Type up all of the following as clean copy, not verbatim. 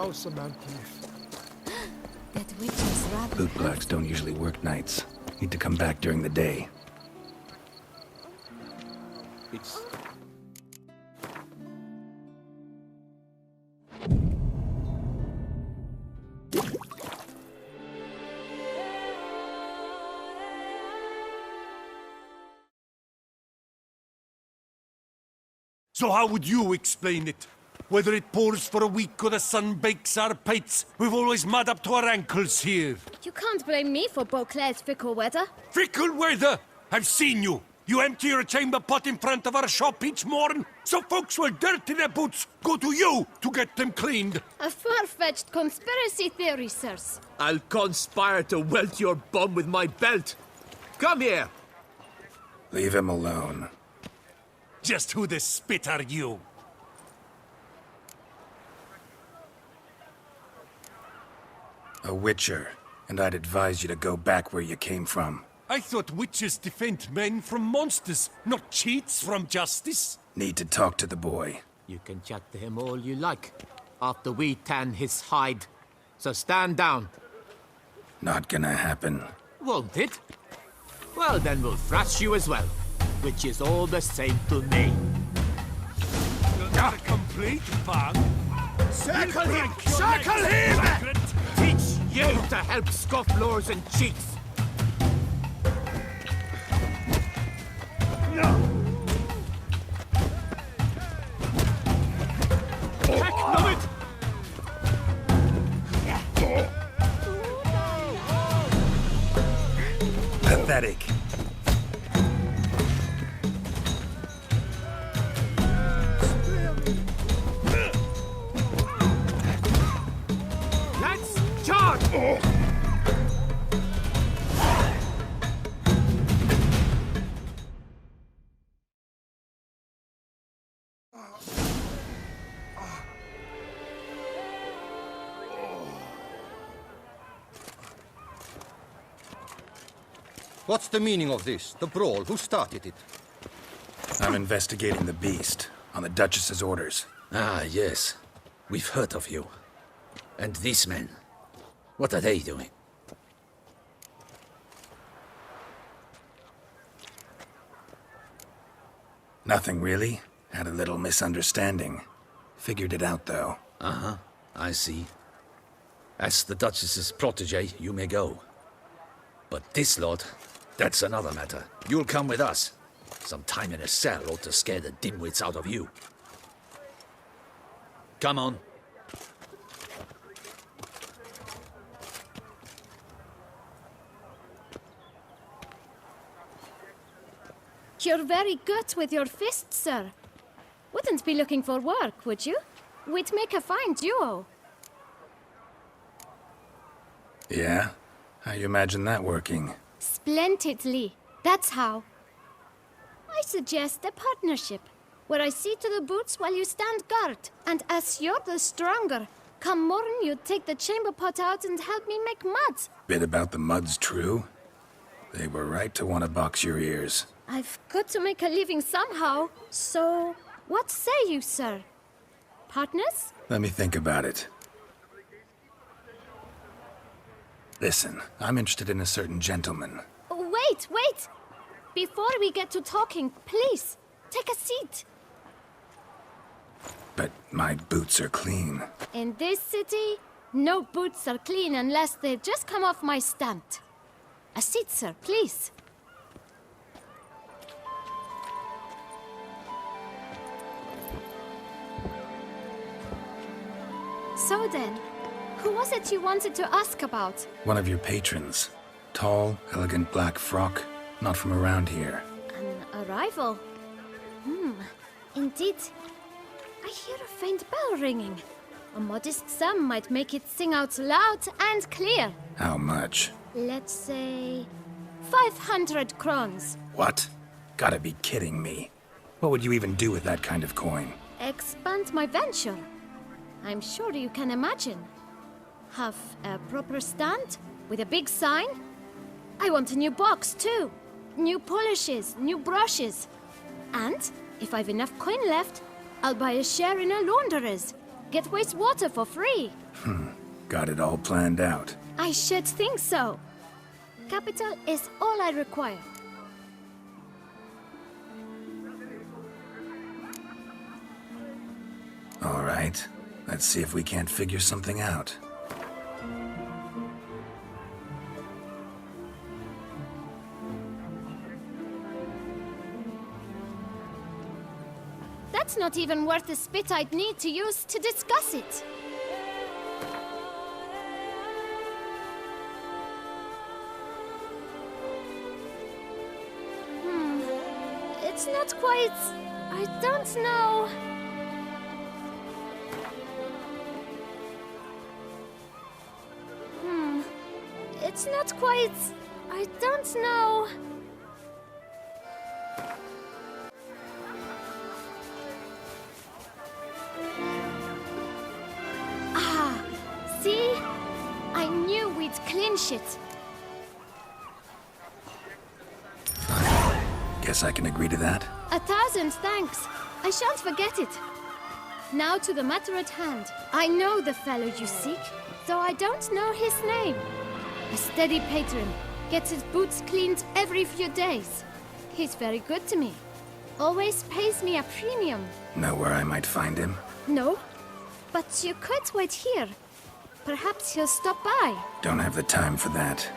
house a man can live. That witch is rather... Bootblacks don't usually work nights. Need to come back during the day. It's... So how would you explain it? Whether it pours for a week or the sun bakes our pates, we've always mud up to our ankles here. You can't blame me for Beauclair's fickle weather. Fickle weather! I've seen you! You empty your chamber pot in front of our shop each morn, so folks will dirty their boots, go to you to get them cleaned. A far-fetched conspiracy theory, sirs. I'll conspire to welt your bum with my belt. Come here. Leave him alone. Just who the spit are you? A witcher, and I'd advise you to go back where you came from. I thought witches defend men from monsters, not cheats from justice. Need to talk to the boy. You can chat to him all you like, after we tan his hide. So stand down. Not gonna happen. Won't it? Well, then we'll thrash you as well, which is all the same to me. You're not a complete bug. Circle him! Circle him! Teach you to help scofflaws and cheats. Pathetic. Let's charge! What's the meaning of this? The brawl? Who started it? I'm investigating the beast, on the Duchess's orders. Ah, yes. We've heard of you. And these men, what are they doing? Nothing really. Had a little misunderstanding. Figured it out, though. Uh-huh, I see. As the Duchess's protege, you may go. But this lot, that's another matter. You'll come with us. Some time in a cell ought to scare the dimwits out of you. Come on. You're very good with your fists, sir. Wouldn't be looking for work, would you? We'd make a fine duo. Yeah? How you imagine that working? Splendidly. That's how. I suggest a partnership, where I see to the boots while you stand guard. And as you're the stronger, come morn you take the chamber pot out and help me make mud. Bit about the mud's true? They were right to want to box your ears. I've got to make a living somehow, so what say you, sir? Partners? Let me think about it. Listen, I'm interested in a certain gentleman. Wait, wait! Before we get to talking, please, take a seat. But my boots are clean. In this city, no boots are clean unless they just come off my stand. A seat, sir, please. So then, who was it you wanted to ask about? One of your patrons. Tall, elegant black frock. Not from around here. An arrival? Indeed. I hear a faint bell ringing. A modest sum might make it sing out loud and clear. How much? Let's say 500 crowns. What? Gotta be kidding me. What would you even do with that kind of coin? Expand my venture. I'm sure you can imagine. Have a proper stand with a big sign. I want a new box too. New polishes, new brushes. And if I've enough coin left, I'll buy a share in a launderer's. get wastewater for free. Got it all planned out. I should think so. Capital is all I require. All right. Let's see if we can't figure something out. That's not even worth the spit I'd need to use to discuss it. It's not quite... I don't know... It's not quite... I don't know... Ah, see? I knew we'd clinch it. Guess I can agree to that. 1,000 thanks. I shan't forget it. Now to the matter at hand. I know the fellow you seek, though I don't know his name. A steady patron, gets his boots cleaned every few days. He's very good to me. Always pays me a premium. Know where I might find him? No, but you could wait here. Perhaps he'll stop by. Don't have the time for that.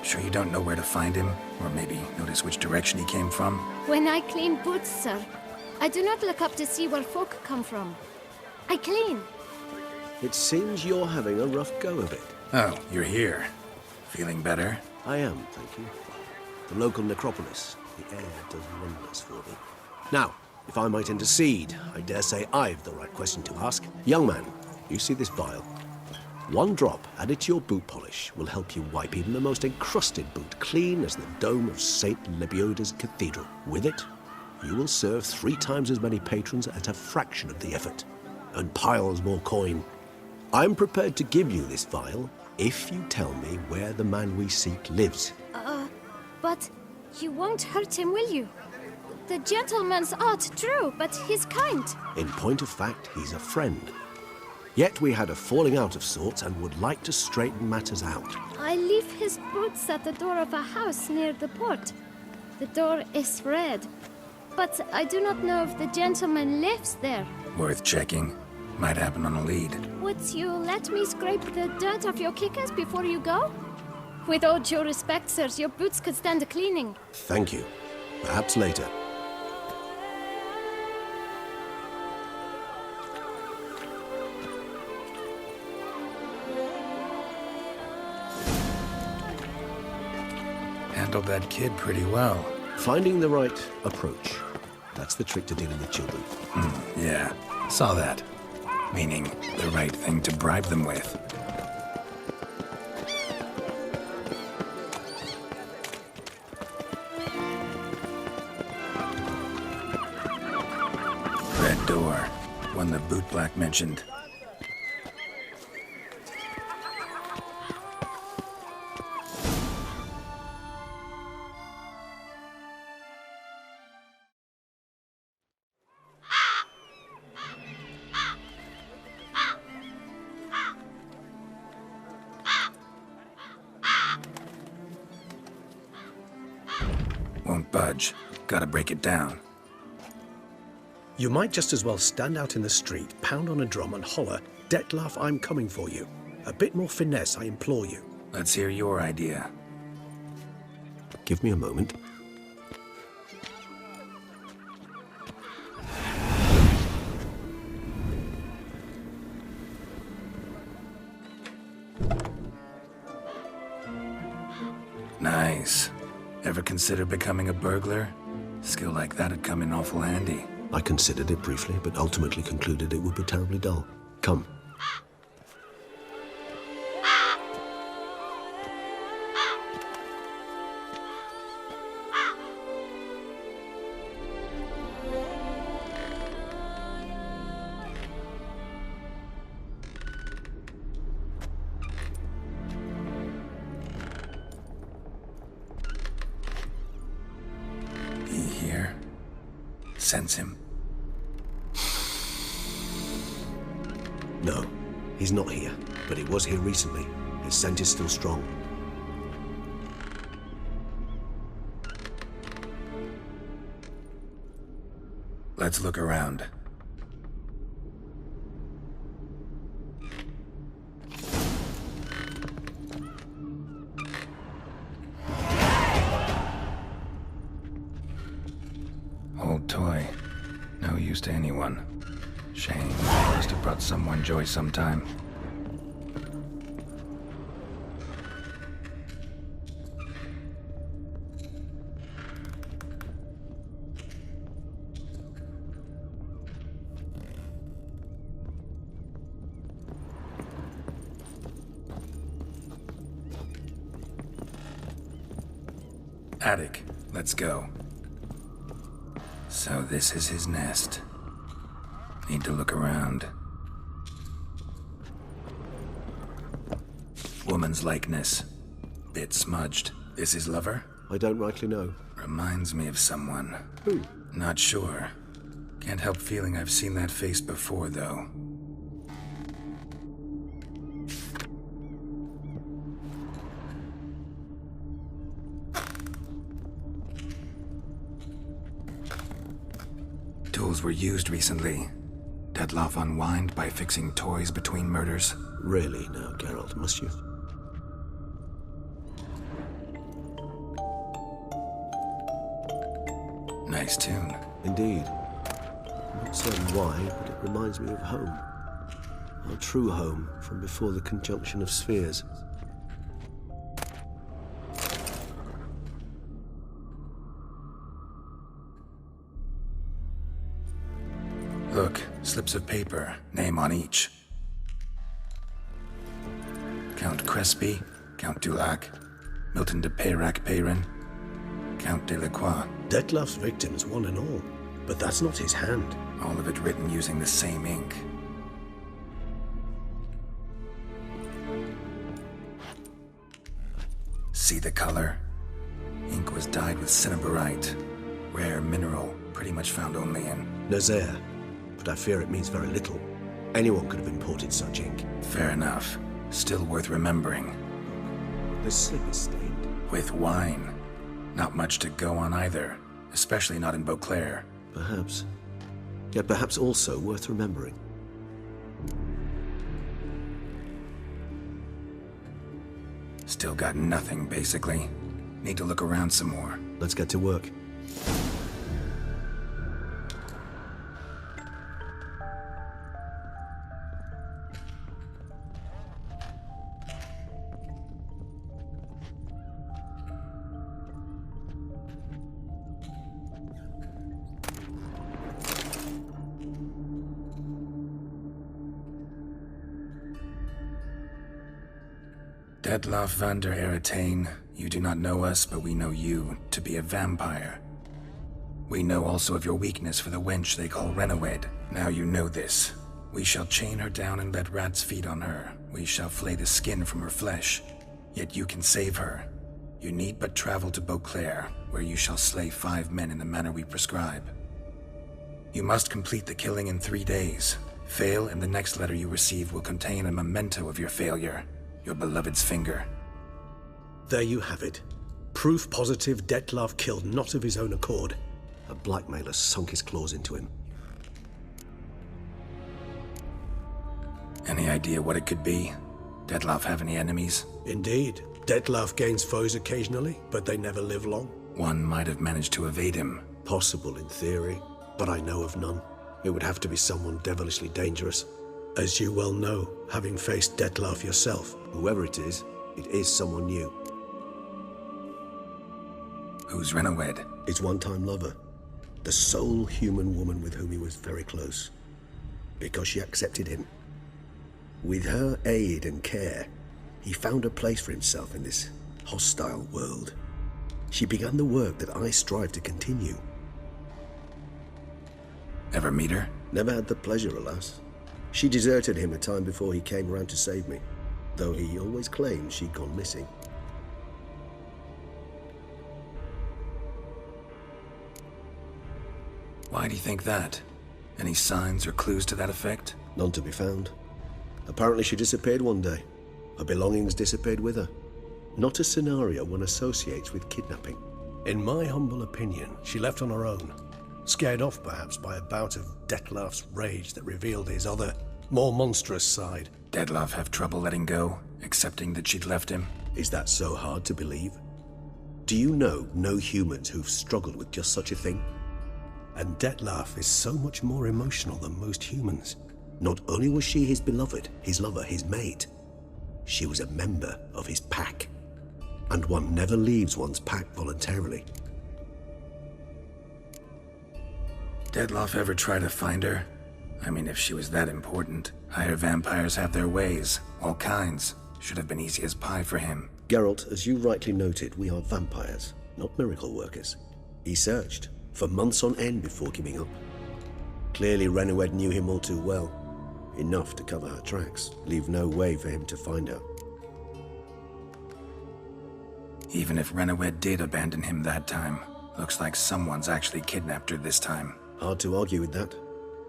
Sure you don't know where to find him? Or maybe notice which direction he came from? When I clean boots, sir, I do not look up to see where folk come from. I clean. It seems you're having a rough go of it. Oh, you're here. Feeling better? I am, thank you. The local necropolis. The air does wonders for me. Now, if I might intercede, I dare say I've the right question to ask. Young man, you see this vial? One drop added to your boot polish will help you wipe even the most encrusted boot clean as the dome of St. Lebioda's Cathedral. With it, you will serve 3 times as many patrons at a fraction of the effort, and piles more coin. I'm prepared to give you this vial if you tell me where the man we seek lives. But you won't hurt him, will you? The gentleman's odd, true, but he's kind. In point of fact, he's a friend. Yet we had a falling out of sorts and would like to straighten matters out. I leave his boots at the door of a house near the port. The door is red, but I do not know if the gentleman lives there. Worth checking. Might happen on a lead. Would you let me scrape the dirt off your kickers before you go? With all due respect, sirs, your boots could stand a cleaning. Thank you. Perhaps later. Handled that kid pretty well. Finding the right approach. That's the trick to dealing with children. Yeah, saw that. Meaning, the right thing to bribe them with. Red door. One the bootblack mentioned. Won't budge. Gotta break it down. You might just as well stand out in the street, pound on a drum and holler, "Detlef, I'm coming for you." A bit more finesse, I implore you. Let's hear your idea. Give me a moment. Nice. Ever consider becoming a burglar? Skill like that'd come in awful handy. I considered it briefly, but ultimately concluded it would be terribly dull. Come. He here? Sense him. He's not here, but he was here recently. His scent is still strong. Let's look around. Old toy. No use to anyone. Shame. Must have brought someone joy sometime. Attic. Let's go. So this is his nest. Need to look around. Woman's likeness. Bit smudged. This his lover? I don't rightly know. Reminds me of someone. Who? Not sure. Can't help feeling I've seen that face before, though. Tools were used recently. Detloff unwind by fixing toys between murders. Really now, Geralt, must you? Nice tune. Indeed. I'm not certain why, but it reminds me of home. Our true home from before the conjunction of spheres. Look, slips of paper, name on each. Count Crespi, Count Dulac, Milton de Peyrac-Peyrin, Count Delacroix. Detloff's victims, one and all. But that's not his hand. All of it written using the same ink. See the color? Ink was dyed with cinnabarite. Rare mineral, pretty much found only in... Nazaire. But I fear it means very little. Anyone could have imported such ink. Fair enough. Still worth remembering. This slip is stained. With wine. Not much to go on either. Especially not in Beauclair. Perhaps. Yet perhaps also worth remembering. Still got nothing, basically. Need to look around some more. Let's get to work. Detloff van der Eretain, you do not know us, but we know you to be a vampire. We know also of your weakness for the wench they call Renawed. Now you know this. We shall chain her down and let rats feed on her. We shall flay the skin from her flesh. Yet you can save her. You need but travel to Beauclair, where you shall slay 5 men in the manner we prescribe. You must complete the killing in 3 days. Fail, and the next letter you receive will contain a memento of your failure. Your beloved's finger. There you have it. Proof positive Detloff killed not of his own accord. A blackmailer sunk his claws into him. Any idea what it could be? Detloff have any enemies? Indeed. Detloff gains foes occasionally, but they never live long. One might have managed to evade him. Possible in theory, but I know of none. It would have to be someone devilishly dangerous. As you well know, having faced Detloff yourself. Whoever it is someone new. Who's Renawed? His one-time lover. The sole human woman with whom he was very close. Because she accepted him. With her aid and care, he found a place for himself in this hostile world. She began the work that I strive to continue. Ever meet her? Never had the pleasure, alas. She deserted him a time before he came around to save me, though he always claimed she'd gone missing. Why do you think that? Any signs or clues to that effect? None to be found. Apparently she disappeared one day. Her belongings disappeared with her. Not a scenario one associates with kidnapping. In my humble opinion, she left on her own. Scared off, perhaps, by a bout of Detlef's rage that revealed his other, more monstrous side. Detlef have trouble letting go, accepting that she'd left him? Is that so hard to believe? Do you know no humans who've struggled with just such a thing? And Detlef is so much more emotional than most humans. Not only was she his beloved, his lover, his mate, she was a member of his pack. And one never leaves one's pack voluntarily. Detlef ever try to find her? I mean, if she was that important. Higher vampires have their ways, all kinds. Should have been easy as pie for him. Geralt, as you rightly noted, we are vampires, not miracle workers. He searched for months on end before giving up. Clearly Renowed knew him all too well. Enough to cover her tracks, leave no way for him to find her. Even if Renowed did abandon him that time, looks like someone's actually kidnapped her this time. Hard to argue with that.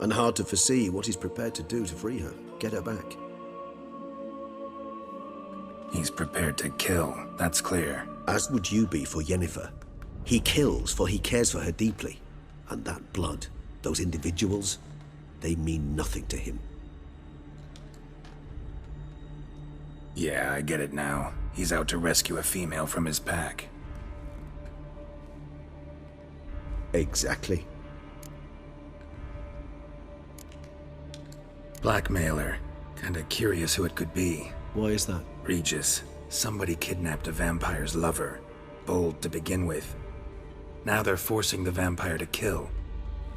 And hard to foresee what he's prepared to do to free her, get her back. He's prepared to kill, that's clear. As would you be for Yennefer. He kills for he cares for her deeply. And that blood, those individuals, they mean nothing to him. Yeah, I get it now. He's out to rescue a female from his pack. Exactly. Blackmailer. Kinda curious who it could be. Why is that? Regis. Somebody kidnapped a vampire's lover. Bold to begin with. Now they're forcing the vampire to kill.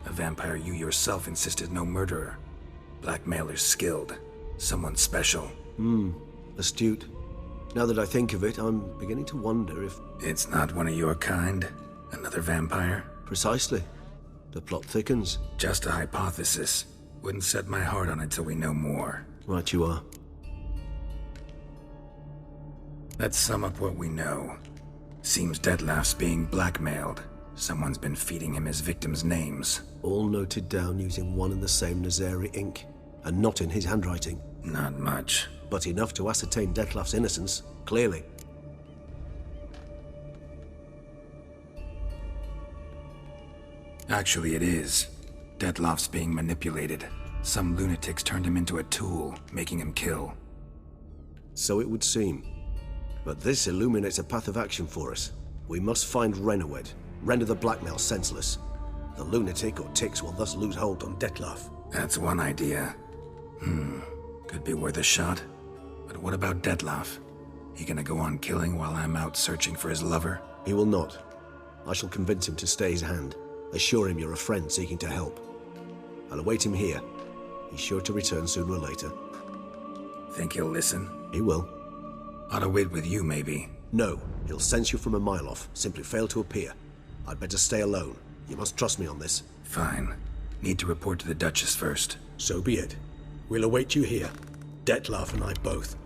A vampire you yourself insisted no murderer. Blackmailer's skilled. Someone special. Astute. Now that I think of it, I'm beginning to wonder if... It's not one of your kind? Another vampire? Precisely. The plot thickens. Just a hypothesis. Wouldn't set my heart on it till we know more. Right you are. Let's sum up what we know. Seems Detlef's being blackmailed. Someone's been feeding him his victims' names. All noted down using one and the same Nazari ink, and not in his handwriting. Not much. But enough to ascertain Detlef's innocence, clearly. Actually, it is. Detlef's being manipulated. Some lunatics turned him into a tool, making him kill. So it would seem. But this illuminates a path of action for us. We must find Renowed, render the blackmail senseless. The lunatic or ticks will thus lose hold on Detlef. That's one idea. Could be worth a shot. But what about Detlef? He gonna go on killing while I'm out searching for his lover? He will not. I shall convince him to stay his hand. Assure him you're a friend seeking to help. I'll await him here. He's sure to return sooner or later. Think he'll listen? He will. Ought to wait with you, maybe. No, he'll sense you from a mile off. Simply fail to appear. I'd better stay alone. You must trust me on this. Fine. Need to report to the Duchess first. So be it. We'll await you here. Detlef and I both.